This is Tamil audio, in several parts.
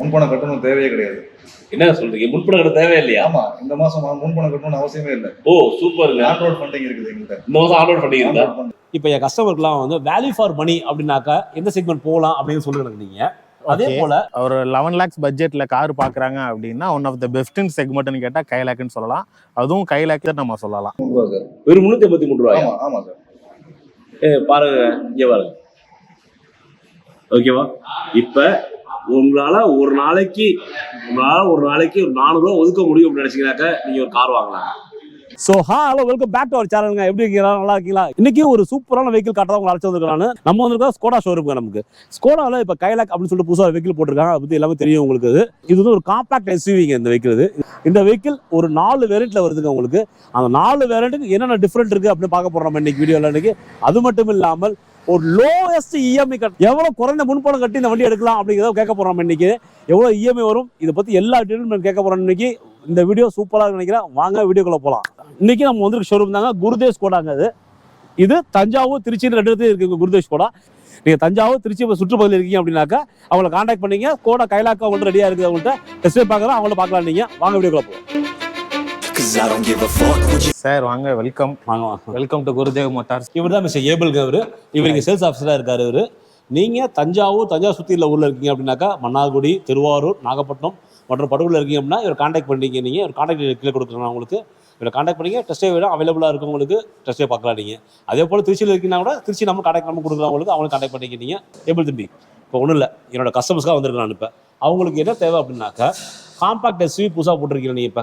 முன்பணம் கட்டணும் தேவையே கிடையாது. என்ன சொல்றீங்க? முன்பணம் கட்ட தேவையில்லையா? ஆமா, இந்த மாசம் முன்பணம் கட்டணும்னு அவசியமே இல்லை. ஓ சூப்பருங்க. ஆன்ரோட் ஃபண்டிங் இருக்குது எங்கள்கிட்ட. இந்த மாசம் ஆன்ரோட் ஃபண்டிங் இருக்கா? இப்போ என் கஸ்டமருக்குலாம் வந்து வேல்யூ ஃபார் மணி அப்படின்னாக்கா எந்த செக்மெண்ட் போகலாம் அப்படின்னு சொல்லுங்க நீங்க. அதே போல ஒரு 11 lakhs பட்ஜெட்ல கார் பாக்குறாங்க அப்படின்னா ஒன் ஆஃப் த பெஸ்ட் செக்மெண்ட்னு கேட்டா கைலாக்னு சொல்லலாம். அதுவும் கைலாக் நம்ம சொல்லலாம். வெறும் 383 ரூபாய். ஆமா சார். பாருங்க இங்க பாருங்க. ஓகேவா? இப்ப உங்களால ஒரு நாளைக்கு ஒரு 400 ரூபா ஒதுக்க முடியும் அப்படின்னு நினைச்சீங்கன்னாக்க நீங்க ஒரு கார் வாங்கலாம். So hello welcome back to our சேனலுங்க. எப்படி இருக்கீங்களா? நல்லா இருக்கீங்களா? இன்னைக்கு ஒரு சூப்பரான வெஹிக்கிள் காட்டுறதா உங்களை அழைச்சி வந்திருக்காங்க. நம்ம வந்திருக்கோம் ஸ்கோடா ஷோரூம். நமக்கு ஸ்கோடாவில் இப்போ கைலாக் அப்படின்னு சொல்லிட்டு புதுசாக வெஹிக்கிள் போட்டிருக்காங்க. அதை பற்றி எல்லாமே தெரியும் உங்களுக்கு. இது வந்து ஒரு காம்பாக்ட் எஸ்யூவிங்க இந்த வெஹிக்கிள். இந்த வெஹிக்கிள் ஒரு 4 வேரியண்ட்ல வருதுங்க உங்களுக்கு. அந்த 4 வேரியண்ட்டுக்கு என்னென்ன டிஃப்ரெண்ட் இருக்கு அப்படின்னு பார்க்க போறோம் நம்ம இன்னைக்கு வீடியோவில். இன்னைக்கு அது மட்டும் இல்லாமல் ஒரு லோயஸ்ட் இஎம்ஐ எவ்வளவு குறைந்த முன்பணம் கட்டி இந்த வண்டி எடுக்கலாம் அப்படிங்கிறத கேட்க போறோம் இன்னைக்கு. எவ்வளவு இஎம்ஐ வரும், இதை பத்தி எல்லா டீட்டெயிலும் கேட்க போறோம் இன்னைக்கு. இந்த வீடியோ சூப்பராக நினைக்கிறேன். வாங்க வீடியோக்குள்ள போகலாம். இன்னைக்கு நம்ம வந்து ஷோரூம் தாங்க, குருதேவ் ஸ்கோடாங்க. இது தஞ்சாவூர் திருச்சி 2 இடத்துல இருக்கு குருதேவ் ஸ்கோடா. நீங்க தஞ்சாவூர் திருச்சி சுற்றுப்பகுதியில் இருக்கீங்க அப்படின்னாக்கா அவங்களை கான்டாக்ட் பண்ணீங்க. ஸ்கோடா கைலாக் அவங்கள்ட்ட ரெடியா இருக்குது. அவங்கள்ட்ட டெஸ்ட் பார்க்கலாம், அவங்கள்ட்ட பார்க்கலாம். நீங்க வாங்க வீடியோக்குள்ள போகலாம். சார் வாங்க, welcome. Welcome to Gurudev Motors. இவர் தான் மிஸ்டர் ஏபிள்ங்க. இவருக்கு சேல்ஸ் ஆஃபீஸரா இருக்காரு. நீங்க தஞ்சாவூர் சுற்றியில் ஊரில் இருக்கீங்க அப்படின்னாக்கா மன்னார்குடி, திருவாரூர், நாகப்பட்டினம் மற்றும் படுகூரில் இருக்கீங்க அப்படின்னா இவர் கான்டாக்ட் பண்ணிங்க. நீங்கள் ஒரு கான்டாக்ட் கீழே கொடுக்குறேன் உங்களுக்கு. இவரை கான்டாக்ட் பண்ணிங்க. டெஸ்டே வேணும் அவைலபிளாக இருக்கும் உங்களுக்கு. டெஸ்டே பார்க்கலாம் நீங்கள். அதே போல் திருச்சியில் இருக்கீங்கன்னா கூட திருச்சி நம்ம கான்டாக்ட் நம்பர் கொடுக்குறோம் உங்களுக்கு. அவங்களுக்கு கான்டாக்ட் பண்ணிக்க. நீங்கள் ஏபிள் தம்பி இப்போ ஒன்றும் இல்லை, என்னோட கஸ்டமர்ஸ்க்காக வந்திருக்கேன் நான். இப்போ அவங்களுக்கு என்ன தேவை அப்படின்னாக்கா காம்பாக்ட் எஸ்யூவி புதுசாக போட்டிருக்கீங்க நீங்கள். இப்போ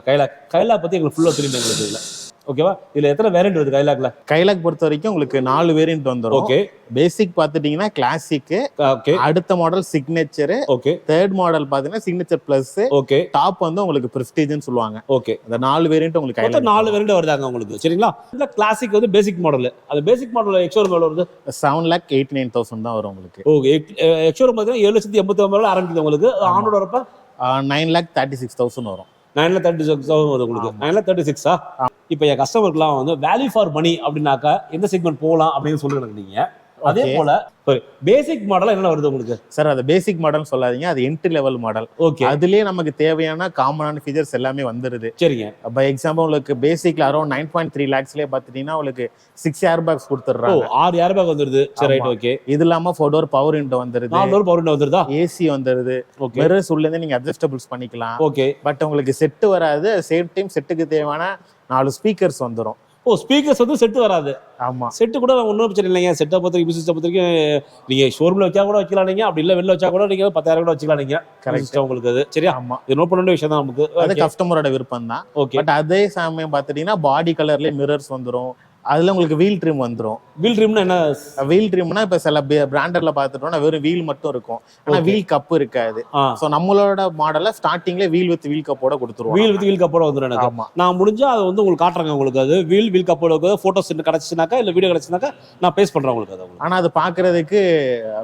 கைலாக் பற்றி எங்களுக்கு ஃபுல்லாக தெரியும் எங்களுக்கு. இதில் ஓகேவா? இதுல எத்தனை வேரியன்ட் வருது கைலாக்ல? கைலாக் பொறுத்த வரைக்கும் உங்களுக்கு 4 வேரியன்ட் வந்துரும். ஓகே. பேசிக் பாத்துட்டீங்கன்னா கிளாசிக். ஓகே. அடுத்த model signature. Okay. Third model பாத்தீங்கன்னா சிக்னேச்சர் பிளஸ். ஓகே. டாப் வந்து உங்களுக்கு பிரஸ்டீஜ்னு சொல்லுவாங்க. ஓகே. இந்த 4 வேரியன்ட் உங்களுக்கு கைலாக் 4 வேரியன்ட் வருதாங்க உங்களுக்கு. சரிங்களா? இந்த கிளாசிக் வந்து பேசிக் மாடல். அது பேசிக் மாடல் எக்ஸ்ஷோரூம் எவ்வளவு வருது? 7,89,000 தான் வரும் உங்களுக்கு. ஓகே. எக்ஸ்ஷோரூம் பாத்தீங்கன்னா 7,89,000 ஆரம்பிக்குது உங்களுக்கு. ஆனோட வரப்ப 9,36,000 வரும். 9,36,000 வருது உங்களுக்கு. 9,36,000. இப்போ என் கஸ்டமருக்குலாம் வந்து வேல்யூ ஃபார் மணி அப்படின்னாக்கா எந்த செக்மெண்ட் போகலாம் அப்படின்னு சொல்லுங்க நீங்க. அதே போல பேசிக் மாடல் என்ன வருது உங்களுக்கு? சார் அது பேசிக் மாடல் சொல்லாதீங்க, அது என்ட்ரி லெவல் மாடல். ஓகே. அதுலயே நமக்கு தேவையான காமனான ஃபீச்சர்ஸ் எல்லாமே வந்துருது. சரிங்க. பை எக்ஸாம்பிள் உங்களுக்கு பேசிக்ல அரௌண்ட் 9.3 lakhsலயே பாத்தீங்கன்னா உங்களுக்கு 6 ஏர்பேக்ஸ் கொடுத்துறாங்க. 6 ஏர்பேக் வந்துருது. சரி, ரைட். ஓகே. இது இல்லாம 4 டோர் பவர் விண்டோ வந்துருது. 4 டோர் பவர் விண்டோ வந்துருதா? ஏசி வந்துருது. மிரர்ஸ் உள்ள இருந்து நீங்க அட்ஜஸ்டபிள்ஸ் பண்ணிக்கலாம். ஓகே. பட் உங்களுக்கு செட் வராது. சேம் டைம் செட்டுக்கு தேவையான 4 ஸ்பீக்கர்ஸ் வந்துரும். ஸ்பீக்கர்ஸ் வந்து செட் வராது. ஆமா, செட்டு கூட ஒன்றும் பிரச்சனை இல்லைங்க. செட்டை பொறுத்தவரைக்கும் சிஸ்டம் பொறுத்தவரைக்கும் நீங்க ஷோரூம்ல வச்சா கூட வச்சுக்கலாம் நீங்க. அப்படி இல்லை வெளில வச்சா கூட நீங்க 10,000 கூட வச்சுக்கலாம் நீங்க. கரெக்ட் உங்களுக்கு அது. சரியா? ஆமா, இது நோட் பண்ண வேண்டிய விஷயம் தான் நமக்கு. அது கஸ்டமரோட விருப்பம் தான். ஓகே. பட் அதே சமயம் பாத்துட்டீங்கன்னா பாடி கலர்லயே மிரர்ஸ் வந்துரும். அதுல உங்களுக்கு வீல் ட்ரிம் வந்துரும். வீல் ட்ரிம்னா என்ன? வீல் ட்ரிம்னா இப்ப சில பிராண்டர்ல பாத்துட்டோம்னா வெறும் வீல் மட்டும் இருக்கும், ஆனா வீல் கப் இருக்காது. சோ நம்மளோட மாடல்ல ஸ்டார்டிங்ல வீல் வித் வீல் கப்போட கொடுத்துருவோம். வீல் வித் வீல் கப்போட வந்துரும் எனக்கு. ஆமா, நான் முடிஞ்சா அது வந்து உங்களுக்கு காட்டுறேங்க உங்களுக்கு. அது வீல் கப்போட போட்டோஸ் கிடைச்சுனாக்கா இல்ல வீடியோ கிடைச்சுனாக்கா நான் பேஸ் பண்றேன் உங்களுக்கு. அது ஆனா அது பாக்குறதுக்கு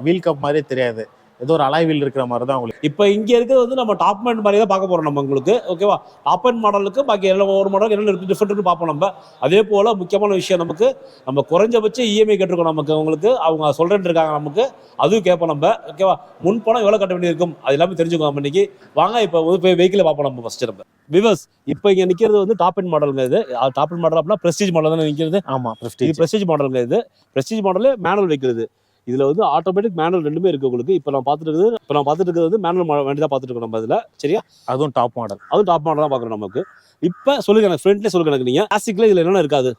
வீல் கப் மாதிரி தெரியாது, ஏதோ ஒரு அலாய் வீல் இருக்கிற மாதிரி தான் உங்களுக்கு. இப்போ இங்க இருக்கிறது வந்து நம்ம டாப் அண்ட் மாதிரி தான் பார்க்க போறோம் நம்ம உங்களுக்கு. ஓகேவா? டாப் அண்ட் மாடலுக்கு பாக்கி எல்லாம் ஒரு மாடல் என்ன டிஃபரெண்ட் பார்ப்போம் நம்ம. அதே போல முக்கியமான விஷயம் நமக்கு, நம்ம குறைஞ்சபட்ச இஎம்ஐ கேட்டிருக்கோம் நமக்கு. உங்களுக்கு அவங்க சொல்றேன்னு இருக்காங்க நமக்கு, அதுவும் கேட்போம் நம்ம. ஓகேவா? முன்பணம் எவ்வளவு கட்ட வேண்டியிருக்கும் அது எல்லாமே தெரிஞ்சுக்கோம் நம்ம இன்னைக்கு. வாங்க இப்போ வெஹிக்கிளை பார்ப்போம் நம்ம ஃபர்ஸ்ட். நம்ம விவர்ஸ் இப்போ இங்க நிக்கிறது வந்து டாப் அண்ட் மாடலுங்க. இது டாப் அண்ட் மாடல் அப்படின்னா பிரஸ்டீஜ் மாடல் தான் நிக்கிறது. ஆமா, பிரஸ்டீஜ் மாடலுங்க. இது பிரஸ்டீஜ் மாடல் மேனுவல் வைக்கிறது. இதுல வந்து ஆட்டோமேட்டிக் மேனுவல் ரெண்டுமே இருக்கு உங்களுக்கு. இப்போ நான் பார்த்துட்டு இருக்கிறது வந்து மேனுவல் வண்டி தான் பார்த்துட்டு இருக்கோம் நம்ம இதுல. சரியா? அதுவும் டாப் மாடல் தான் பார்க்குறோம் நமக்கு. இப்போ சொல்லுங்க எனக்கு ஃப்ரண்ட்லேயே சொல்லுங்க எனக்கு. நீங்க கிளாசிக்ல இதுல என்னென்ன இருக்காது?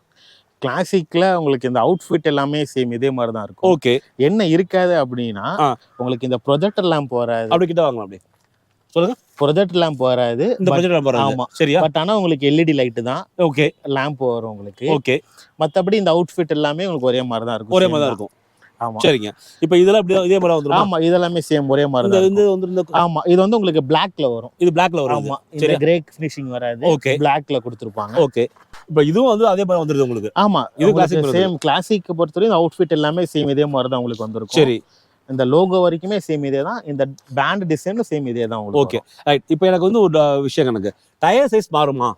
கிளாசிக்ல உங்களுக்கு இந்த அவுட்ஃபிட் எல்லாமே சேம் இதே மாதிரி தான் இருக்கும். ஓகே. என்ன இருக்காது அப்படின்னா உங்களுக்கு இந்த ப்ரொஜெக்டர் லேம்ப் வராது. அப்படி கிட்ட வாங்கலாம். அப்படி சொல்லுங்க. ப்ரொஜெக்டர் லேம்ப் வராது. இந்த ப்ரொஜெக்டர் லேம்ப் வராது. ஆமா, சரியா? பட் ஆனா உங்களுக்கு எல்இடி லைட் தான். ஓகே. லேம்ப் வரும் உங்களுக்கு. ஓகே. மத்தபடி இந்த அவுட்ஃபிட் எல்லாமே உங்களுக்கு ஒரே மாதிரி தான் இருக்கும். ஒரே மாதிரி தான் இருக்கும். ஆமா, சரிங்க. இப்போ இதெல்லாம் இப்படி இதே மாதிரி வந்துரும். ஆமா, இதெல்லாமே சேம் ஒரே மாதிரி தான் இருக்கும். ஆமா, இது வந்து உங்களுக்கு பிளாக்ல வரும். இது பிளாக்ல வரும். ஆமா, இந்த கிரே ஃபினிஷிங் வராது. ஓகே. பிளாக்ல கொடுத்திருப்பாங்க. ஓகே. இப்போ இதுவும் வந்து அதே மாதிரி வந்துருது உங்களுக்கு. ஆமா, இது கிளாசிக் சேம். கிளாசிக் பொறுத்தவரை இந்த அவுட்ஃபிட் எல்லாமே சேம் இதே மாதிரி தான் உங்களுக்கு வந்திருக்கும். சரி. இந்த லோகோ வரைக்குமே சேம் இதே தான். இந்த பேண்ட் டிசைனும் சேம் இதே தான் உங்களுக்கு. Okay, right. இப்போ எனக்கு வந்து ஒரு விஷயம், எனக்கு டயர் சைஸ் மாறுமா?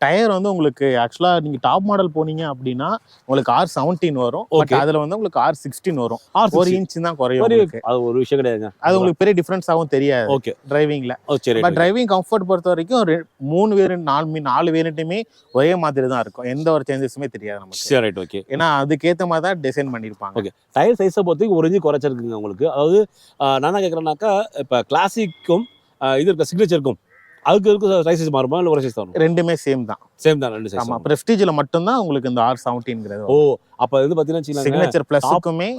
டயர் வந்து உங்களுக்கு ஆக்சுவலா நீங்க டாப் மாடல் போனீங்க அப்படின்னா உங்களுக்கு R17 வரும். But Okay. அதுல வந்து உங்களுக்கு R16 வரும். R16. 1 இன்ச் தான் குறையும் உங்களுக்கு. அது ஒரு விஷயம் கிடையாதுங்க. அது உங்களுக்கு பெரிய டிஃபரன்ஸாவும் தெரியாது ஓகே. டிரைவிங்ல. ஓ சரி. பட் டிரைவிங் கம்ஃபர்ட் பொறுத்த வரைக்கும் 3 வேரியன்ட் 4 வேரியன்ட்டுமே ஒரே மாதிரி தான் இருக்கும். எந்த ஒரு சேஞ்சஸுமே தெரியாது நமக்கு. சரி ரைட் ஓகே. ஏன்னா அதுக்கேற்ற மாதிரி தான் டிசைன் பண்ணியிருப்பாங்க. ஓகே. டயர் சைஸை பொறுத்தவரைக்கும் 1 இன்ச் குறைச்சிருக்குங்க உங்களுக்கு. அதாவது நான் என்ன கேட்குறேன்னாக்கா இப்போ கிளாசிக்கும் இது இருக்க சிக்னேச்சருக்கும் அதுக்கு இருக்கும் சைஸஸ் மாறுமா இல்லை ஒரு சைஸ் தான்? ரெண்டுமே சேம் தான். சேம் தான், ரெண்டு சைஸ். ஆமா, பிரஸ்டீஜ்ல மட்டும்தான் உங்களுக்கு இந்த R17ங்கிறது. ஓ அப்போ இது பார்த்தீங்கன்னா சிக்னேச்சர் பிளஸ்க்குமே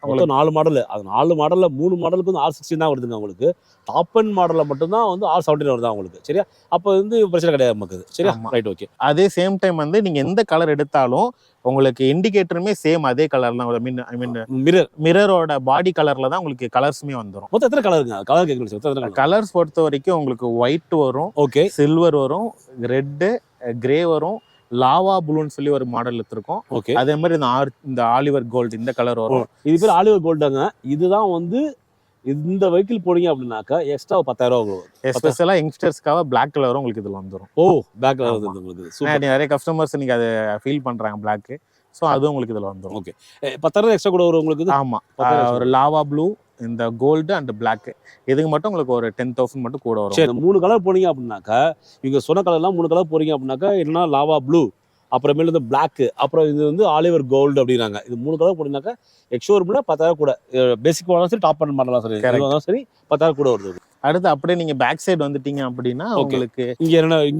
மொத்தம் 4 மாடல். அது 4 மாடலில் 3 மாடலுக்கு வந்து R16 தான் வருதுங்க உங்களுக்கு. டாப் அண்ட் மாடலில் மட்டும்தான் வந்து R17 வருதா உங்களுக்கு. சரியா? அப்போ வந்து பிரச்சனை கிடையாது நமக்கு. சரியா? Right okay. அதே சேம் டைம் வந்து நீங்க எந்த கலர் எடுத்தாலும் உங்களுக்கு இண்டிகேட்டருமே சேம் அதே கலர் தான். ஐ மீன் மிரரோட பாடி கலர்ல தான் உங்களுக்கு கலர்ஸுமே வந்துடும். மொத்தம் எத்தனை கலருங்க? கலர் கேட்குறேன். கலர்ஸ் பொறுத்த வரைக்கும் உங்களுக்கு ஒயிட் வரும், ஓகே, சில்வர் வரும், ரெட்டு, கிரே வரும், லாவா ப்ளூன்னு சொல்லி ஒரு மாடல் எடுத்திருக்கோம். ஓகே. அதே மாதிரி இந்த ஆலிவர் கோல்டு இந்த கலர் வரும். இது பேர் ஆலிவர் கோல்டுங்க. இதுதான் வந்து இந்த வெஹிக்கிள் போனீங்க அப்படின்னாக்கா எக்ஸ்ட்ரா 10,000 வரும். எஸ்பெஷலா யங்ஸ்டர்ஸ்க்காக பிளாக் கலர் வரும் உங்களுக்கு இதுல வந்துடும். ஓ பேக் கலர் வந்து உங்களுக்கு நிறைய கஸ்டமர்ஸ் நீங்க அதை ஃபீல் பண்றாங்க பிளாக். ஸோ அதுவும் உங்களுக்கு இதுல வந்துடும். ஓகே. 10,000 எக்ஸ்ட்ரா கூட வரும் உங்களுக்கு. ஆமா, ஒரு லாவா ப்ளூ, இந்த கோல்டு அண்ட் பிளாக் இதுக்கு மட்டும் உங்களுக்கு ஒரு 10,000 மட்டும் கூட வரும். சரி, 3 கலர் போனீங்க அப்படின்னாக்கா இவங்க சொன்ன கலர்லாம் 3 கலர் போறீங்க அப்படின்னாக்கா என்னன்னா லாவா ப்ளூ, அப்புறமேல வந்து பிளாக், அப்புறம் இது வந்து ஆலிவர் கோல்டு அப்படின்னாங்க. இது 3 கலர் போனீங்கன்னாக்கா எக்ஸ்ஷோரூம்ல 10,000 கூட. பேசிக் மாடலும் சரி, டாப் அண்ட் மாடலாம் சரி, சரி 10,000 கூட வருது. அடுத்து அப்படியே நீங்க பேக் சைடு வந்துட்டீங்க அப்படின்னா உங்களுக்கு இங்க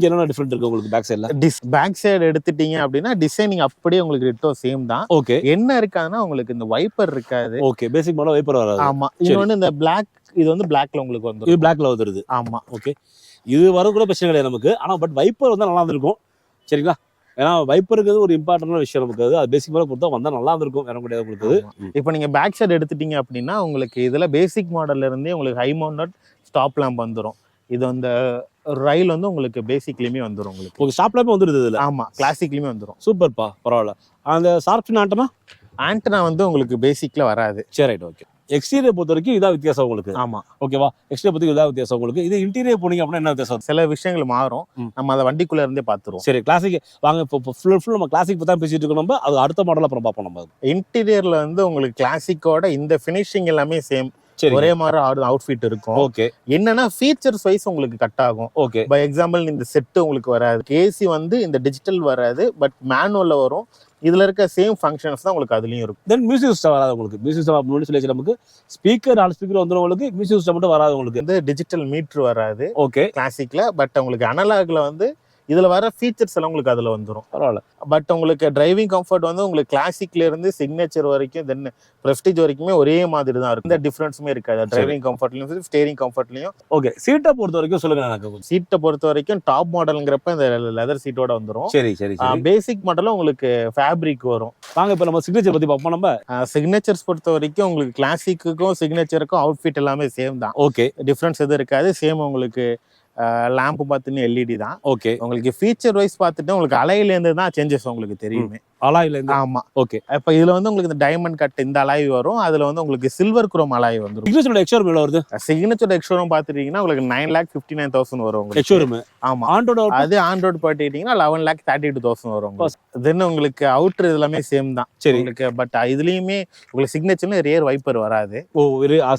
என்ன டிஃபரெண்ட் இருக்கு உங்களுக்கு பேக் சைடுல? பேக் சைடு எடுத்துட்டீங்க அப்படின்னா டிசைனிங் அப்படியே உங்களுக்கு டிட்டோ சேம் தான். ஓகே. என்ன இருக்காதுன்னா உங்களுக்கு இந்த வைப்பர் இருக்காது. ஓகே, பேசிக் மாடல் வைப்பர் வராது. ஆமா, இது வந்து இந்த பிளாக், இது வந்து பிளாக்ல உங்களுக்கு வந்துரும். இது பிளாக்ல வந்துருது. ஆமா, ஓகே. இது வர கூட பிரச்சனை கிடையாது நமக்கு. ஆனா பட் வைப்பர் வந்தா நல்லா இருந்திருக்கும். சரிங்களா? ஏன்னா வைப்பருங்கிறது ஒரு இம்பார்ட்டன்டான விஷயம் நமக்கு. அது பேசிக் மாடல் கொடுத்தா வந்தா நல்லா இருந்திருக்கும். வேற முடியாது உங்களுக்கு. இப்போ நீங்க பேக் சைடு எடுத்துட்டீங்க அப்படின்னா உங்களுக்கு இதுல பேசிக் மாடல்ல இருந்தே உங்களுக்கு ஹை மவுண்டட் ஸ்டாப் லேம்ப் வந்துரும். இது அந்த ரயில் வந்து உங்களுக்கு பேசிக்லயுமே வந்துரும் உங்களுக்கு. உங்களுக்கு ஸ்டாப் லேம்ப் வந்துருது இதுல. ஆமா, கிளாசிக்லயுமே வந்துரும். சூப்பர்ப்பா, பரவாயில்ல. அந்த ஷார்ப்ஃபின் ஆண்டனா வந்து உங்களுக்கு பேசிக்ல வராது. சரி ரைட் ஓகே. எக்ஸ்டீரியர் பொறுத்த வரைக்கும் இதான் வித்தியாசம் உங்களுக்கு. ஆமா, ஓகேவா? எக்ஸ்டீரியர் பொறுத்த இதான் வித்தியாசம் உங்களுக்கு. இது இன்டீரியர் போனீங்க அப்படின்னா என்ன வித்தியாசம்? சில விஷயங்கள் மாறும். நம்ம அதை வண்டிக்குள்ள இருந்தே பாத்துருவோம். சரி, கிளாசிக் வாங்க. இப்போ ஃபுல் நம்ம கிளாசிக் பத்தி தான் பேசிட்டு இருக்கோம். நம்ம அது அடுத்த மாடல் அப்புறம் பார்ப்போம். நம்ம இன்டீரியர்ல வந்து உங்களுக்கு கிளாசிக்கோட இந்த ஃபினிஷிங் எல்லாமே சேம். ஒரே மாதிரி அவுட்ஃபிட் இருக்கும். ஓகே. என்னன்னா ஃபீச்சர்ஸ் வைஸ் உங்களுக்கு கட் ஆகும். ஓகே. பை எக்ஸாம்பிள் இந்த செட் உங்களுக்கு வராது. ஏசி வந்து இந்த டிஜிட்டல் வராது, பட் மேனுவல்ல வரும். இதுல இருக்க சேம் ஃபங்க்ஷன்ஸ் தான் உங்களுக்கு அதுலயும் இருக்கும். தென் மியூசிக் சிஸ்டம் வராது உங்களுக்கு. மியூசிக் சிஸ்டம் முன்னாடி சொல்லி நமக்கு ஸ்பீக்கர் 4 ஸ்பீக்கர் வந்துடும் உங்களுக்கு. மியூசிக் சிஸ்டம் மட்டும் வராது உங்களுக்கு. இந்த டிஜிட்டல் மீட்டர் வராது ஓகே கிளாசிக்ல. பட் உங்களுக்கு அனலாக்ல வந்து இதுல வர ஃபீச்சர்ஸ் எல்லாம் உங்களுக்கு அதுல வந்துடும். பரவாயில்ல. பட் உங்களுக்கு டிரைவிங் கம்ஃபர்ட் வந்து உங்களுக்கு கிளாசிக்ல இருந்து சிக்னேச்சர் வரைக்கும் தென் பிரஸ்டீஜ் வரைக்குமே ஒரே மாதிரி தான் இருக்கும். இந்த டிஃபரன்ஸுமே இருக்காது டிரைவிங் கம்ஃபர்ட்லயும் சரி, ஸ்டேரிங் கம்ஃபர்ட்லயும். ஓகே. சீட்டை பொறுத்த வரைக்கும் சொல்லுங்க எனக்கு. சீட்டை பொறுத்த வரைக்கும் டாப் மாடல்ங்கிறப்ப இந்த லெதர் சீட்டோட வந்துடும். சரி சரி. பேசிக் மாடலும் உங்களுக்கு ஃபேப்ரிக் வரும். வாங்க இப்போ நம்ம சிக்னேச்சர் பத்தி பார்ப்போம். நம்ம சிக்னேச்சர்ஸ் பொறுத்த வரைக்கும் உங்களுக்கு கிளாசிக்குக்கும் சிக்னேச்சருக்கும் அவுட்ஃபிட் எல்லாமே சேம் தான். ஓகே. டிஃபரன்ஸ் எதுவும் இருக்காது. சேம் உங்களுக்கு லேம்ப் பார்த்துன்னு எல்இடி தான். ஓகே. உங்களுக்கு ஃபீச்சர் வைஸ் பார்த்துட்டு உங்களுக்கு அலையில இருந்து தான் சேஞ்சஸ் உங்களுக்கு தெரியுமே. அலாய்ல இருந்து. ஆமா, ஓகே. இப்போ இதுல வந்து உங்களுக்கு இந்த டைமண்ட் கட் இந்த அலாய் வரும். அதுல வந்து உங்களுக்கு சில்வர் குரோம் அலாய் வந்துரும். சிக்னேச்சரோட எக்ஸ்ஷோரூம் எவ்வளவு வருது? சிக்னேச்சர் எக்ஸ்ஷோரூம் பாத்துட்டீங்கன்னா உங்களுக்கு 9,59,000 வரும் உங்களுக்கு எக்ஸ்ஷோரூம். ஆமா, ஆண்ட்ராய்டு அது ஆண்ட்ராய்டு பாத்துட்டீங்கன்னா 11,32,000 வரும். தென் உங்களுக்கு அவுட்டர் எல்லாமே சேம் தான். சரி. உங்களுக்கு பட் இதுலயுமே உங்களுக்கு சிக்னேச்சர்ல ரியர் வைப்பர் வராது. ஓ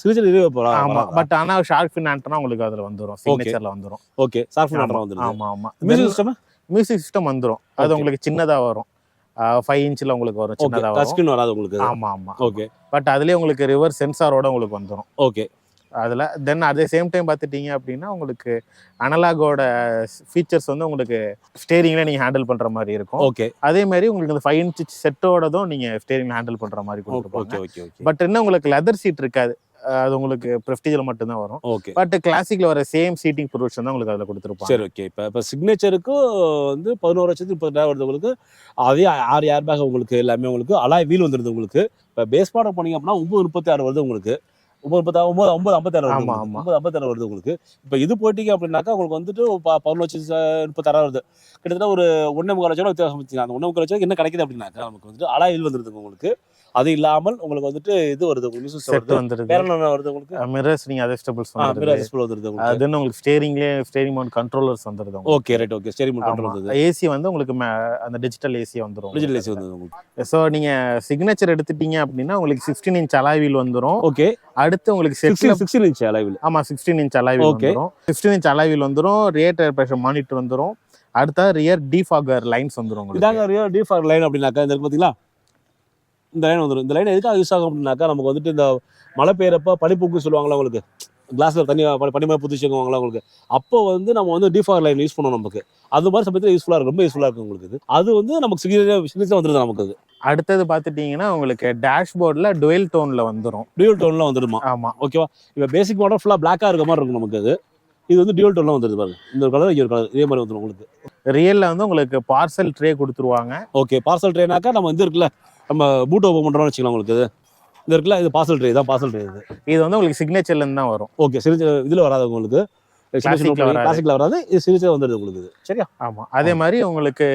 சிக்னேச்சர் ரியர் வைப்பர். ஆமா, பட் ஆனா ஷார்க் ஃபின் ஆண்டனா உங்களுக்கு அதுல வந்துரும். சிக்னேச்சர்ல வந்துரும். ஓகே. ஷார்க் ஃபின் ஆண்டனா வந்துரும். ஆமா ஆமா. மியூசிக் சிஸ்டம் வந்துரும். அது உங்களுக்கு சின்னதா வரும். 5 இன்ச்ல உங்களுக்கு வரும். சின்னதா வரும். டச் ஸ்கிரீன் வராது உங்களுக்கு. ஆமா ஆமா. ஓகே. பட் அதுலயே உங்களுக்கு ரிவர்ஸ் சென்சாரோட உங்களுக்கு வந்துரும். ஓகே. அதுல தென் அதே சேம் டைம் பார்த்துட்டீங்க அப்படின்னா உங்களுக்கு அனலாகோட ஃபீச்சர்ஸ் வந்து உங்களுக்கு ஸ்டேரிங்ல நீங்க ஹேண்டில் பண்ற மாதிரி இருக்கும். ஓகே. அதே மாதிரி உங்களுக்கு இந்த 5 இன்ச் செட்டோடதும் நீங்க ஸ்டேரிங்ல ஹேண்டில் பண்ற மாதிரி கொடுத்துருப்பாங்க. Okay okay. பட் இன்னும் உங்களுக்கு லெதர் சீட் இருக்காது. அது உங்களுக்கு பிரஸ்டீஜ்ல மட்டும் தான் வரும். ஓகே. பட் கிளாசிக்ல வர சேம் சீட்டிங் ப்ரொவிஷன் தான் உங்களுக்கு அதுல கொடுத்துருப்பாங்க. சரி ஓகே. இப்போ சிக்னேச்சருக்கு வந்து 11,30,000 வருது உங்களுக்கு. அதே 6 ஏர் பேக் உங்களுக்கு எல்லாமே உங்களுக்கு அலாய் வீல் வந்துருது உங்களுக்கு. இப்போ பேஸ் மாடல் போனீங்க அப்படின்னா 9,36 வருது உங்களுக்கு. 9,56 ஆமா ஆமா. 9,56 வருது உங்களுக்கு. இப்போ இது போயிட்டீங்க அப்படின்னாக்கா உங்களுக்கு வந்துட்டு 11,36,000 வருது. கிட்டத்தட்ட ஒரு 1.25 லட்சம் வித்தியாசம் வச்சுங்க. அந்த 1.25 லட்சம் என்ன கிடைக்குது அப்படின்னாக்கா நமக்கு வந்துட்டு அலாய் வீல் வந்துருதுங்க உங்களுக்கு. அது இல்லாமல் உங்களுக்கு வந்துட்டு இது வருது செட் வந்துருது. வேற என்ன வருது உங்களுக்கு? மிரர்ஸ் நீங்க அட்ஜஸ்டபிள்ஸ் வந்துருது. மிரர் அட்ஜஸ்டபிள் வந்துருது உங்களுக்கு. அது உங்களுக்கு ஸ்டீரிங் மவுண்ட் கண்ட்ரோலர்ஸ் வந்துருது. Okay right okay steering mount control வந்துருது. ஏசி வந்து உங்களுக்கு அந்த டிஜிட்டல் ஏசி வந்துரும். டிஜிட்டல் ஏசி வந்துருது உங்களுக்கு. சோ நீங்க சிக்னேச்சர் எடுத்துட்டீங்க அப்படின்னா உங்களுக்கு 16 இன்ச் அலாய் வீல் வந்துரும். ஓகே. அடுத்து உங்களுக்கு 16 இன்ச் அலாய் வீல். ஆமா 16 இன்ச் அலாய் வீல் வந்துரும். 16 இன்ச் அலாய் வீல் வந்துரும். ரியர் டயர் பிரஷர் மானிட்டர் வந்துரும். அடுத்த ரியர் டிஃபாகர் லைன்ஸ் வந்துரும் உங்களுக்கு. இதாங்க ரியர் டிஃபாகர் லைன் அப்படினாக்கா இந்த இருக்கு பாத்தீங்களா? இந்த லைன் வந்துரும். இந்த லைன் எதுக்காக யூஸ் ஆகும் அப்படினாக்கா நமக்கு வந்துட்டு இந்த மழை பெய்யறப்ப பனிப்பூக்கு சொல்லுவாங்களா உங்களுக்கு, கிளாஸ்ல தண்ணி பனிமழை புதுச்சுக்குவாங்களா உங்களுக்கு, அப்போ வந்து நம்ம வந்து டிஃபாகர் லைன் யூஸ் பண்ணோம். நமக்கு அது மாதிரி சமயத்தில் யூஸ்ஃபுல்லா இருக்கும், ரொம்ப யூஸ்ஃபுல்லா இருக்கும் உங்களுக்கு. அது வந்து நமக்கு சிக்னேச்சர் வந்துருது நமக்கு. அது அடுத்தது பார்த்துட்டீங்கன்னா உங்களுக்கு டேஷ்போர்டில் டுவெல் டோன்ல வந்துடும். டியூல் டோன்ல வந்துடுமா? ஆமா ஓகேவா. இப்போ பேசிக் மாடல் ஃபுல்லாக பிளாக்காக இருக்க மாதிரி இருக்கும் நமக்கு. இது வந்து டியூல் டோன்ல வந்துருது பாருங்க. இந்த கலர் இங்க ஒரு கலர் இதே மாதிரி வந்துடும் உங்களுக்கு. ரியல்ல வந்து உங்களுக்கு பார்சல் ட்ரே கொடுத்துருவாங்க. ஓகே பார்சல் ட்ரேனாக்கா நம்ம வந்து இருக்குல்ல, நம்ம பூட் ஓப்பன் பண்றோம்னு வச்சுக்கலாம் உங்களுக்கு. இது இருக்குல்ல, இது பார்சல் ட்ரே தான். பார்சல் ட்ரே இது வந்து உங்களுக்கு சிக்னேச்சர்ல இருந்து தான் வரும். ஓகே இதுல வராது உங்களுக்கு, கிளாசிக்ல வராது. இது சிரிச்சா வந்துடுது உங்களுக்கு. சரியா? ஆமா. அதே மாதிரி உங்களுக்கு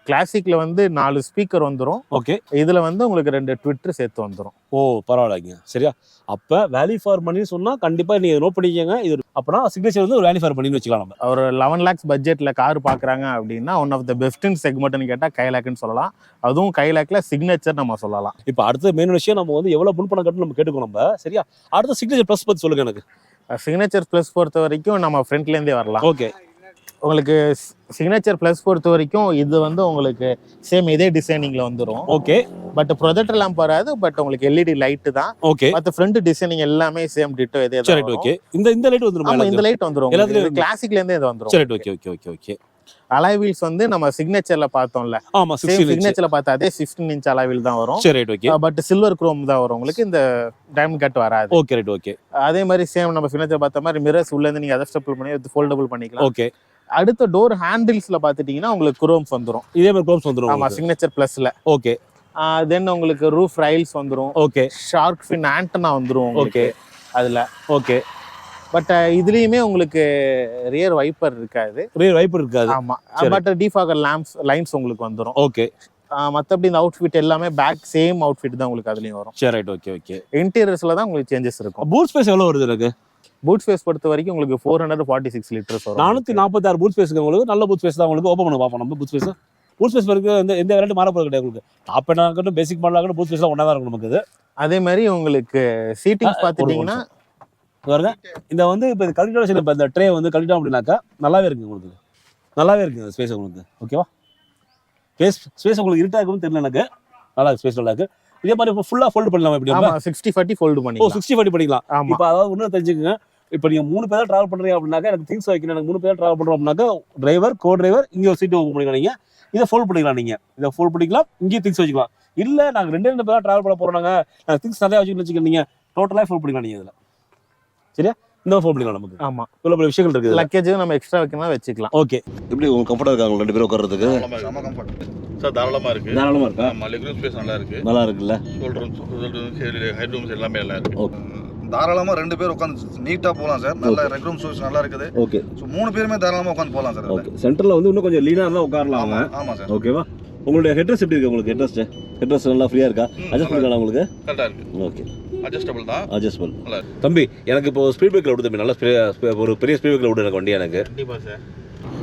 கிளாசிக்ல வந்து 4 ஸ்பீக்கர் வந்துடும். ஓகே. இதுல வந்து உங்களுக்கு 2 ட்விட்டர் சேர்த்து வந்துடும். ஓ பரவாயில்லைங்க. சரியா? அப்ப வேல்யூ ஃபார் மணி சொன்னா கண்டிப்பா நீங்க நோட் பண்ணிக்கங்க. இது அப்பனா சிக்னேச்சர் வந்து ஒரு வேல்யூ ஃபார் மணின்னு வச்சுக்கலாம். நம்ம ஒரு 11 lakhs பட்ஜெட்ல கார் பாக்குறாங்க அப்படின்னா one of the best in செக்மெண்ட்னு கேட்டா கைலாக்னு சொல்லலாம். அதுவும் கைலாக்ல சிக்னேச்சர் நம்ம சொல்லலாம். இப்போ அடுத்த மெயின் விஷயம் நம்ம வந்து எவ்வளவு முன் பணம் கட்டணும் நம்ம கேட்டுக்கணும் நம்ம. சரியா? அடுத்த சிக்னேச்சர் ப்ளஸ் பத்தி சொல்லுங்க எனக்கு. சிக்னேச்சர் ப்ளஸ் பொறுத்த வரைக்கும் நம்ம ஃப்ரண்ட்ல இருந்தே வரலாம். ஓகே. உங்களுக்கு சிக்னேச்சர் ப்ளஸ் பொறுத்த வரைக்கும் இது வந்து உங்களுக்கு சேம் இதே டிசைனிங்ல வந்துடும். ஓகே. பட் ப்ரொஜெக்டர் லேம்ப் வராது. பட் உங்களுக்கு எல்இடி லைட் தான். ஓகே. மத்த ஃப்ரண்ட் டிசைனிங் எல்லாமே சேம் டிட்டோ இதே தான். சரி ஓகே. இந்த லைட் வந்துருமா? இந்த லைட் வந்துரும். எல்லாத்துலயும் கிளாசிக்ல இருந்தே இது வந்துரும். சரி okay okay okay okay. Alloy wheels வந்து நம்ம சிக்னேச்சர்ல பார்த்தோம்ல. ஆமா 16 சிக்னேச்சர்ல பார்த்தா அதே 16 இன்ச் அலாய் வீல் தான் வரும். சரி ஓகே. பட் சில்வர் குரோம் தான் வரும் உங்களுக்கு. இந்த டைமண்ட் கட் வராது. Okay right okay. அதே மாதிரி சேம் நம்ம சிக்னேச்சர் பார்த்த மாதிரி மிரர்ஸ் உள்ள இருந்து நீங்க அட்ஜஸ்டபிள் பண்ணி ஃபோல்டபிள் பண்ணிக்கலாம். ஓகே. அடுத்த டோர் ஹேண்டில்ஸ்ல பாத்துட்டீங்கன்னா உங்களுக்கு குரோம்ஸ் வந்துரும். இதே மாதிரி குரோம்ஸ் வந்துரும். ஆமா சிக்னேச்சர் பிளஸ்ல. ஓகே. தென் உங்களுக்கு ரூஃப் ரைல்ஸ் வந்துரும். ஓகே. ஷார்க் ஃபின் ஆண்டனா வந்துரும் உங்களுக்கு அதுல. ஓகே. பட் இதுலயுமே உங்களுக்கு ரியர் வைப்பர் இருக்காது. ரியர் வைப்பர் இருக்காது. ஆமா. பட் டிஃபாகர் லைன்ஸ் உங்களுக்கு வந்துரும். ஓகே. மத்தபடி இந்த அவுட்ஃபிட் எல்லாமே பேக் சேம் அவுட்ஃபிட் தான் உங்களுக்கு அதுலயும் வரும். சரி ரைட் ஓகே ஓகே. இன்டீரியர்ஸ்ல தான் உங்களுக்கு சேஞ்சஸ் இருக்கும். பூட் ஸ்பேஸ் எவ்வளவு வருது எனக்கு? பூட் ஸ்பேஸ் பொறுத்த வரைக்கும் உங்களுக்கு 446 லிட்டர்ஸ் வரும். 446 பூட் ஸ்பேஸ் உங்களுக்கு. நல்ல பூட் ஸ்பேஸ் தான் உங்களுக்கு. ஓபன் பண்ணி பார்ப்போம் நம்ம பூட் ஸ்பேஸ். பூட் ஸ்பேஸ் இருக்கு. எந்த வேரியன்ட் மாற போறது கிடையாது உங்களுக்கு. டாப் எண்ட் ஆகட்டும் பேசிக் மாடல் ஆகட்டும் பூட் ஸ்பேஸ் ஒண்ணா தான் இருக்கும் நமக்கு. அதே மாதிரி உங்களுக்கு சீட்டிங்ஸ் பாத்துட்டீங்கன்னா பாருங்க. இந்த வந்து இப்போ கல்டிவேஷன் இப்போ இந்த ட்ரே வந்து கல்டிட்டோம் அப்படின்னாக்கா நல்லாவே இருக்கு உங்களுக்கு. நல்லாவே இருக்கு இந்த ஸ்பேஸ் உங்களுக்கு. ஓகேவா? ஸ்பேஸ் உங்களுக்கு இருட்டா இருக்கும்னு தெரியல எனக்கு. நல்லா ஸ்பேஸ் நல்லா இருக்கு. இதே மாதிரி இப்போ ஃபுல்லா ஃபோல்ட் பண்ணலாம். எப்படி? ஆமா 60/40 ஃபோல்ட் பண்ணிக்கலாம். 60/40 பண்ணிக்கலாம். இப்போ அதாவது ஒண்ணு தெரிஞ்சுக்கங்க. இப்போ நீங்க 3 பேர் டிராவல் பண்றீங்க அப்படின்னாக்கா எனக்கு திங்ஸ் வைக்கணும். எனக்கு 3 பேர் டிராவல் பண்றோம் அப்படின்னாக்கா டிரைவர் கோ டிரைவர் இங்க ஒரு சீட் ஓபன் பண்ணிக்கலாம். நீங்க இதை ஃபோல்ட் பண்ணிக்கலாம். நீங்க இதை ஃபோல்ட் பண்ணிக்கலாம். இங்கேயும் திங்ஸ் வச்சுக்கலாம். இல்ல நாங்க 2 பேர் டிராவல் பண்ண போறோம், நாங்க திங்ஸ் நிறைய வச்சுக்கணும்னு வச்சுக்கோங்க. நீங்க டோட்டலா ஃபோல்ட் பண்ணிக்கலாம் நீங்க இதுல. சரியா? இந்த ஃபோல்ட் பண்ணிக்கலாம் நமக்கு. ஆமா இவ்வளவு பல விஷயங்கள் இருக்குது. லக்கேஜ் நம்ம எக்ஸ்ட்ரா வைக்கணும் வச்சுக்கலாம். ஓகே. எப்படி உங்களுக்கு கம்ஃபர்ட்டா இருக்காங்க 2 பேரும் உட்கார்றதுக்கு? செம கம்ஃபர்ட் சார். தாராளமா இருக்கு. தாராளமா இருக்கா? ஆமா லெக் ரூம் ஸ்பேஸ் நல்லா இருக்கு. நல்லா இருக்குல்ல? ஹெட் ரூம்ஸ் எல்லாமே நல்லா இருக்கு. தாராளமா 2 பேர் உட்கார்ந்து நீட்டா போலாம் சார். நல்ல லெக் ரூம் ஸ்பேஸ் நல்லா இருக்குது. ஓகே. சோ 3 பேருமே தாராளமா உட்கார்ந்து போலாம் சார். ஓகே. சென்டர்ல வந்து இன்னும் கொஞ்சம் லீனா இருந்தா உட்காரலாம். ஆமா சார். ஓகேவா? உங்களுடைய ஹெட்ரஸ் எப்படி இருக்கு உங்களுக்கு? ஹெட்ரஸ் நல்லா ஃப்ரீயா இருக்கா? அட்ஜஸ்ட் பண்ணிக்கலாம் உங்களுக்கு? கரெக்ட்டா இருக்கு. ஓகே. அட்ஜஸ்டபிள் தான். அட்ஜஸ்டபிள். தம்பி எனக்கு இப்போ ஸ்பீட் பிரேக்ல விடு தம்பி. நல்ல ஒரு பெரிய ஸ்பீட் பிரேக்ல விடு எனக்கு வண்டி எனக்கு. கண்டிப்பா சார்.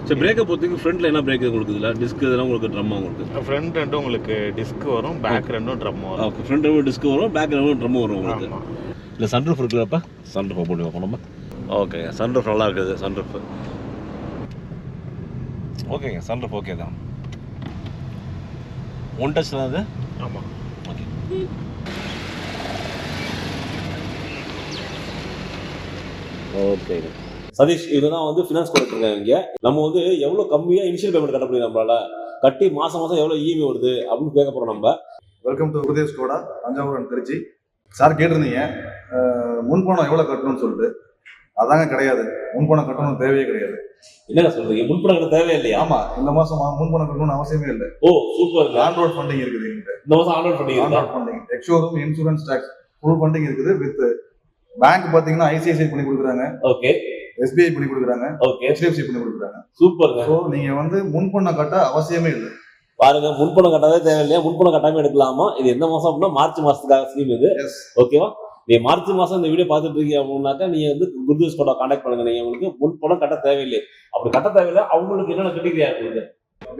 சரி பிரேக்கை பொறுத்தவரைக்கும் ஃப்ரண்ட்ல என்ன பிரேக் உங்களுக்கு? இதுல டிஸ்க் இதெல்லாம் உங்களுக்கு ட்ரம் உங்களுக்கு? ஃப்ரண்ட் ரெண்டும் உங்களுக்கு டிஸ்க் வரும், பேக் ரெண்டும் ட்ரம் வரும். ஓகே. ஃப்ரண்ட் ரெண்டும் டிஸ்க் வரும், பேக் ரெண்டும் ட்ரம் வரும் உங்களுக்கு. இல்ல சன்ரூஃப் இருக்குல்லப்பா? சன்ரூஃப் போட்டு வைப்போம் நம்ம. ஓகேங்க. சன்ரூஃப் நல்லா இருக்குது. சன்ரூஃப் ஓகேங்க. சன்ரூஃப் ஓகே தான். ஒன் டச் தான் அது? ஆமா. ஓகே. ஓகே சதீஷ், இதுதான் வந்து ஃபினான்ஸ் கொடுத்துருக்காங்க இங்கே. நம்ம வந்து எவ்வளோ கம்மியாக இனிஷியல் பேமெண்ட் கட்ட முடியும் நம்மளால, கட்டி மாதம் எவ்வளோ இஎம்ஐ வருது அப்படின்னு கேட்க போகிறோம் நம்ம. Welcome to Udaya Skoda Thanjavur and Tiruchi. Sir கேட்டிருந்தீங்க முன்பணம் எவ்வளோ கட்டணும்னு சொல்லிட்டு. அதாங்க கிடையாது. முன்பணம் கட்டணும் தேவையே கிடையாது. என்ன சொல்றீங்க? முன்பணம் கட்ட தேவையே இல்லையா? ஆமா, இந்த மாசம் முன்பணம் கட்டணும்னு அவசியமே இல்லை. ஓ சூப்பர். ஆன்ரோட் ஃபண்டிங் இருக்குது எங்கிட்ட. இந்த மாதம் on road funding ex showroom insurance tax full funding இருக்குது. வித் பேங்க் பாத்தீங்கன்னா ஐசிஐசிஐ பண்ணி கொடுக்குறாங்க. ஓகே. எஸ்பிஐ பண்ணி கொடுக்குறாங்க. ஓகே. HDFC பண்ணி கொடுக்குறாங்க. சூப்பர். ஸோ நீங்க வந்து முன்பணம் கட்ட அவசியமே இல்லை. பாருங்க, முன்பணம் கட்டாதே தேவையில்லையா? முன்பணம் கட்டாம எடுக்கலாமா? இது எந்த மாசம் அப்படின்னா மார்ச் மாசத்துக்காக ஸ்கீம் இது. எஸ். ஓகேவா? நீ மார்ச் மாசம் இந்த வீடியோ பார்த்துட்டு இருக்கீங்க அப்படின்னாக்கா நீங்க வந்து குருதேஷ் கூட கான்டாக்ட் பண்ணுங்க. நீங்க உங்களுக்கு முன்பணம் கட்ட தேவையில்லை. அப்படி கட்ட தேவையில்லை. அவங்களுக்கு என்னென்ன கிரிட்டீரியா இருக்குது?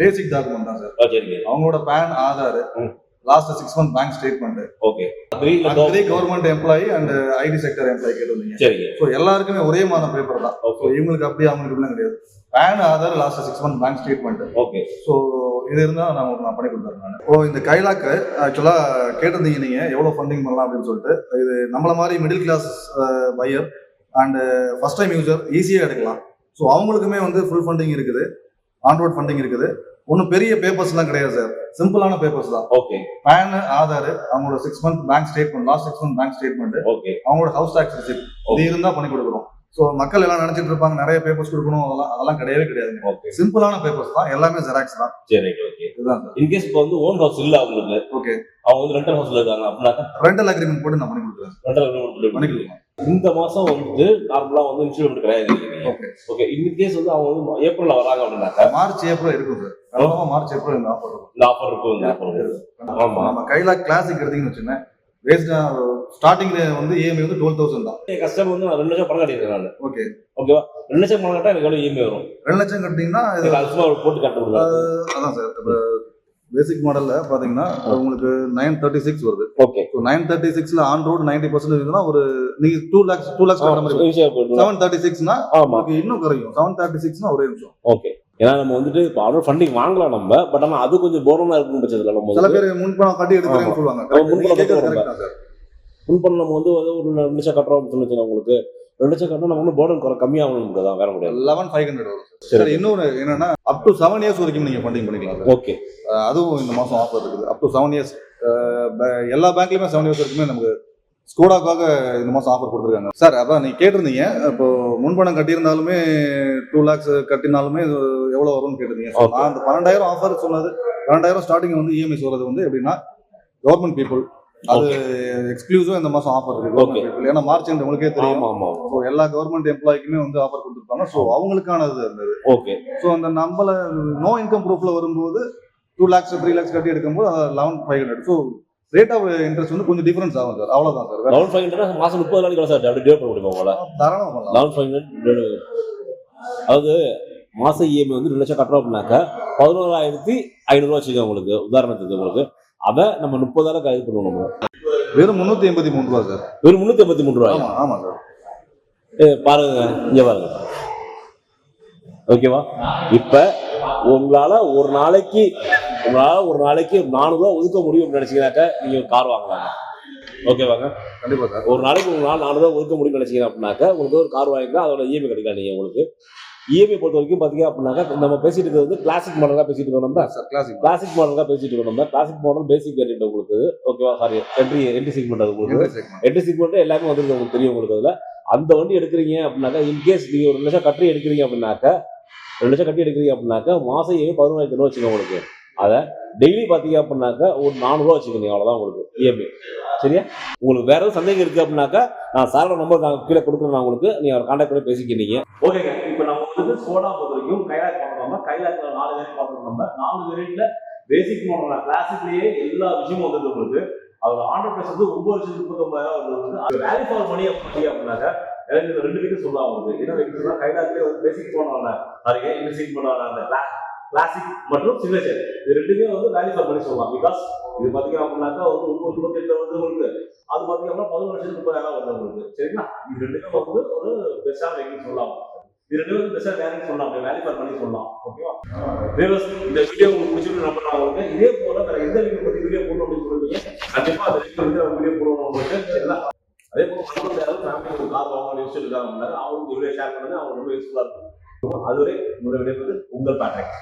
பேசிக் டாக்குமெண்ட் தான் சார். சரிங்க. அவங்களோட PAN, Aadhaar, last 6 month bank statement. Okay. Government employee and IT sector employee கேட்டிருந்தீங்க. சரிங்க. ஸோ எல்லாருக்குமே ஒரே மாதிரி பேப்பர் தான். ஓகே. இவங்களுக்கு அப்படி அவங்களுக்கு இப்படிலாம் கிடையாது. PAN, Aadhaar, last 6 month bank statement. Okay. So இது இருந்தால் நான் பண்ணி கொடுத்துறேன் நான். ஓ, இந்த கைலாக்கு ஆக்சுவலாக கேட்டிருந்தீங்க நீங்கள் எவ்வளோ ஃபண்டிங் பண்ணலாம் அப்படின்னு சொல்லிட்டு. இது நம்மள மாதிரி middle class buyer and first time user ஈஸியாக எடுக்கலாம். ஸோ அவங்களுக்குமே வந்து ஃபுல் ஃபண்டிங் இருக்குது, ஆன்ரோட் ஃபண்டிங் இருக்குது. ஒன்றும் பெரிய பேப்பர்ஸ்லாம் கிடையாது சார், சிம்பிளான பேப்பர்ஸ் தான். ஓகே. பேன், ஆதார், அவங்களோட 6 month bank statement, last 6 month bank statement, okay, அவங்களோட ஹவுஸ் டாக்ஸ் ரிசிப்ட், இது இருந்தால் பண்ணி கொடுக்குறோம். ஸோ மக்கள் எல்லாம் நினைச்சிட்டு இருப்பாங்க நிறைய பேப்பர்ஸ் கொடுக்கணும், அதெல்லாம் கிடையவே கிடையாதுங்க. ஓகே. சிம்பிளான பேப்பர்ஸ் தான், எல்லாமே ஜெராக்ஸ் தான். சரி, ஓகே. இதுதான் சார். இன்கேஸ் இப்போ வந்து ஓன் ஹவுஸ் இல்ல அவங்களுக்கு, ஓகே, அவங்க வந்து ரெண்டல் ஹவுஸ்ல இருக்காங்க அப்படின்னாக்கா ரெண்டல் அக்ரிமெண்ட் போட்டு நான் பண்ணி கொடுக்குறேன். ரெண்டல் அக்ரிமெண்ட் பண்ணி கொடுக்கலாம். இந்த மாசம் வந்து நார்மலா வந்து இன்சூரன்ஸ் கிடையாது. ஓகே. ஓகே. இன்கேஸ் வந்து அவங்க வந்து ஏப்ரல்ல வராங்க அப்படின்னாக்கா மார்ச் ஏப்ரல் இருக்கும் சார். கண்டிப்பா மார்ச் ஏப்ரல் இந்த ஆஃபர் இருக்கும். இந்த ஆஃபர் இருக்கும். இந்த ஆஃபர் இருக்கும். ஆமா. நம்ம கைலாக் கிளாசிக் எடுத்தீங்கன்னு வச்சுக்கோங்க, வேஸ்டா ஸ்டார்டிங் வந்து இஎம்ஐ வந்து 12,000 தான். என் கஸ்டமர் வந்து நான் 2 லட்சம் பணம் கட்டியிருக்கேன் நான். ஓகே. ஓகேவா? 2 லட்சம் பணம் கட்டா எனக்கு எவ்வளவு இஎம்ஐ வரும்? 2 லட்சம் கட்டிங்கன்னா இது இதுக்கு அல்சுமா போட்டு கட்ட முடியாது. அதான் சார். இப்போ பேசிக் மாடல்ல பாத்தீங்கன்னா உங்களுக்கு 936 வருது. ஓகே. ஸோ 936ல ஆன் ரோடு 90% இருக்குன்னா ஒரு நீங்க 2 lakhs கட்டுற மாதிரி இருக்கும். 736னா ஆமா, இன்னும் குறையும். 736னா ஒரே நிமிஷம். ஓகே. ஏன்னா நம்ம வந்துட்டு இப்போ ஆல்ரெடி ஃபண்டிங் வாங்கலாம் நம்ம, பட் ஆனால் அது கொஞ்சம் போனமா இருக்கும் பட்சத்தில் நம்ம சில பேர் முன்பணம் கட்டி எடுக்கிறேன்னு சொல்லுவாங்க. முன்பணம் கரெக்ட் தான் சார். முன்பணம் நம்ம வந்து ஒரு 2 லட்சம் கட்டுறோம் சொல்லுச்சு உங்களுக்கு. 2 லட்சம் கட்டினா நம்ம வந்து போர்டன் கம்மியாகும், நமக்கு தான் வேற முடியாது. 11,500 வரும் சார். இன்னொரு என்னன்னா அப் டு 7 years வரைக்கும் நீங்க ஃபண்டிங் பண்ணிக்கலாம் சார். ஓகே. அதுவும் இந்த மாசம் ஆஃபர் இருக்குது. Up to 7 years. எல்லா பேங்க்லயுமே 7 years வரைக்குமே நமக்கு ஸ்கோடாக்காக இந்த மாசம் ஆஃபர் கொடுத்துருக்காங்க சார். அதான் நீங்க கேட்டிருந்தீங்க, இப்போ முன்பணம் கட்டியிருந்தாலுமே 2 lakhs கட்டினாலுமே எவ்வளவு வரும்னு கேட்டிருந்தீங்க. நான் அந்த 12,000 ஆஃபர் சொன்னது, 12,000 ஸ்டார்டிங் வந்து இஎம்ஐஸ் வர்றது வந்து எப்படின்னா கவர்மெண்ட் பீப்புள், அது எக்ஸ்க்ளூசிவா இந்த மாசம் ஆஃபர் இருக்கு கவர்மெண்ட் பீப்புள். ஏன்னா மார்ச் எண்ட் உங்களுக்கே தெரியும். ஸோ எல்லா கவர்மெண்ட் எம்ப்ளாய்க்குமே வந்து ஆஃபர் கொடுத்துருப்பாங்க. ஸோ அவங்களுக்கானது இருந்தது. ஓகே. ஸோ அந்த நம்மள நோ இன்கம் ப்ரூஃப்ல வரும்போது 2 lakhs 3 lakhs கட்டி எடுக்கும்போது 11,500. ஸோ ரேட் ஆஃப் இன்ட்ரெஸ்ட் வந்து கொஞ்சம் டிஃபரன்ஸ் ஆகும் சார். அவ்வளவுதான் சார். 11,500 மாசம் 30 நாளைக்கு சார் அப்படி டிவைட் பண்ண முடியுமா உங்களால? தாராளமா பண்ணலாம். 11,500 அதாவது மாசம் இஎம்ஐ வந்து 2 லட்சம் கட்டுறோம் அப்படின்னாக்கா 11,500 வச்சுக்கோங்க உங்களுக்கு, உதாரணத்துக்கு உங்களுக்கு. அதை நம்ம 30,000 இது பண்ணுவோம். நம்ம வெறும் 383 ரூபா சார். வெறும் 383 ரூபாய். ஆமா சார். பாருங்க, இங்க பாருங்க. ஓகேவா? இப்ப உங்களால ஒரு நாளைக்கு 400 ரூபா ஒதுக்க முடியும் அப்படின்னு நினைச்சீங்கன்னாக்கா நீங்க ஒரு கார் வாங்கலாம். ஓகேவாங்க? கண்டிப்பா சார். ஒரு நாளைக்கு உங்களால் 400 ரூபா ஒதுக்க முடியும்னு நினைச்சீங்க அப்படின்னாக்கா உங்களுக்கு ஒரு கார் வாங்கிக்கலாம். அதோட இஎம்ஐ கிடைக்கலாம். நீங்க உங்களுக்கு இஎம்ஐ பொறுத்த வரைக்கும் பாத்தீங்க அப்படின்னாக்கா நம்ம பேசிட்டு இருக்கிறது வந்து கிளாசிக் மாடலாக பேசிட்டு இருக்கோம். நம்ம கிளாசிக் மாடலாக பேசிட்டு இருக்கோம். நம்ம கிளாசிக் மாடல் பேசிக் வேரியன்ட் உங்களுக்கு. ஓகேவா? Sorry, entry segment. அது உங்களுக்கு என்ட்ரி செக்மெண்ட் எல்லாமே வந்துருக்கு, உங்களுக்கு தெரியும். உங்களுக்கு அதுல அந்த வண்டி எடுக்கிறீங்க அப்படின்னாக்கா, இன்கேஸ் நீங்க ஒரு 2 லட்சம் கட்டி எடுக்கிறீங்க அப்படின்னாக்கா, 2 லட்சம் கட்டி எடுக்கிறீங்க அப்படின்னாக்கா மாசம் 11,500 ரூபா வச்சுக்கோங்க உங்களுக்கு. அதை டெய்லி பார்த்தீங்க அப்படின்னாக்கா ஒரு 400 ரூபா வச்சுக்கோங்க, அவ்வளோதான் உங்களுக்கு இஎம்ஐ. சரியா? உங்களுக்கு வேற ஏதாவது சந்தேகம் இருக்கு அப்படின்னாக்கா நான் சாரோட நம்பர் நான் கீழே கொடுக்குறேன், நான் உங்களுக்கு நீங்க அவர் கான்டாக்ட் பண்ணி பேசிக்கிட்டீங்க. ஓகேங்க. இப்போ நம்ம வந்து ஸ்கோடா பொறுத்த வரைக்கும் கைலாக் பார்க்குறோம். கைலாக்ல 4 வேரியன்ட் பார்க்குறோம். நம்ம 4 வேரியன்ட்ல பேசிக் மாடல் கிளாசிக்லயே எல்லா விஷயமும் வந்துருக்கு உங்களுக்கு. அதோட ஆண்டர் பிரைஸ் வந்து 9,39,000 வருது. அது வேல்யூ ஃபார் மணி அப்படின்னாக்கா எனக்கு இந்த 2 வீக்கு சொல்லலாம் உங்களுக்கு. என்ன வைக்கிறதுனா கைலாக்லேயே வந்து பேசிக் மாடல் அதுக்கு இன்ட்ரெஸ்டிங் மாடல் அந்த கிளாசிக் மற்றும் சிக்னேச்சர் இது 2மே வந்து வேல்யூ ஃபார் மணி சொல்லலாம். பிகாஸ் இது பாத்தீங்க அப்படின்னாக்கா வந்து 9,28 வருது உங்களுக்கு. அது பாத்தீங்க அப்படின்னா 11,30,000 வருது உங்களுக்கு. சரிங்களா? இது 2மே வந்து ஒரு பெஸ்டான வெஹிக்கிள் சொல்லலாம். இது 2மே வந்து பெஸ்டா வேல்யூ சொல்லலாம், வேல்யூ ஃபார் மணி சொல்லலாம். ஓகேவா? இந்த வீடியோ உங்களுக்கு பிடிச்சிருக்கு நம்புறேன் உங்களுக்கு. இதே போல வேற எந்த லிங்க் பத்தி வீடியோ போடணும் அப்படின்னு சொல்லுவீங்க, கண்டிப்பா அந்த லிங்க் வந்து வீடியோ போடணும் உங்களுக்கு. சரிங்களா? அதே போல ஃபேமிலி ஒரு கார் வாங்கணும்னு யோசிச்சுட்டு இருக்காங்க, அவங்களுக்கு வீடியோ ஷேர் பண்ணுங்க, அவங்க ரொம்ப யூஸ்ஃபுல்லா இருக்கும். அதுவரை உங்களுடைய உங்கள் பேட்ரிக்.